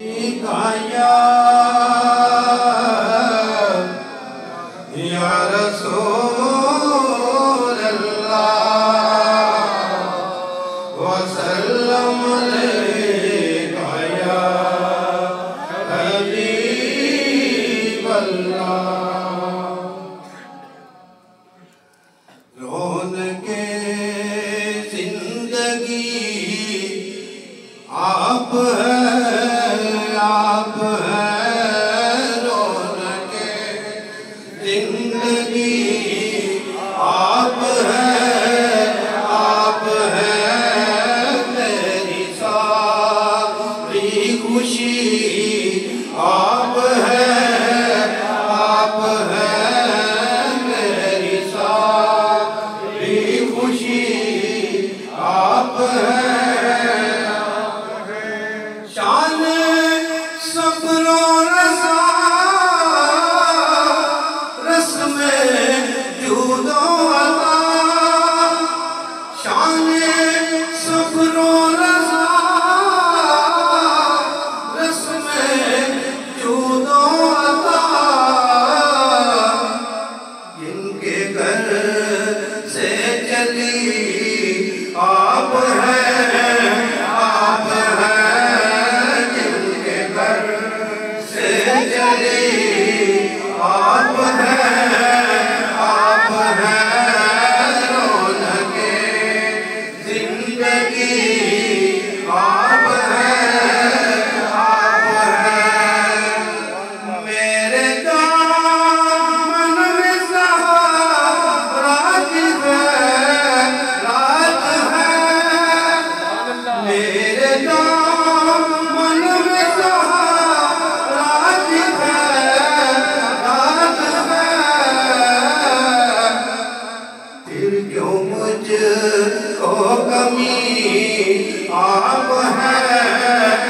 या रसूल अल्लाह वसल्लम अलैका या हबीब अल्लाह। रौनके जिंदगी आप है रौनके जिंदगी आप है मेरी सारी खुशी आप है मेरी सारी खुशी आप है। शान सब्रो रज़ा रस्मे जूदो अता शान सब्रो रज़ा रस्मे जूदो अता जिनके घर से चली आप है आप है रौनके जिंदगी आप है मेरे दामन में रात है मेरे दामन में मुझको कमी आप है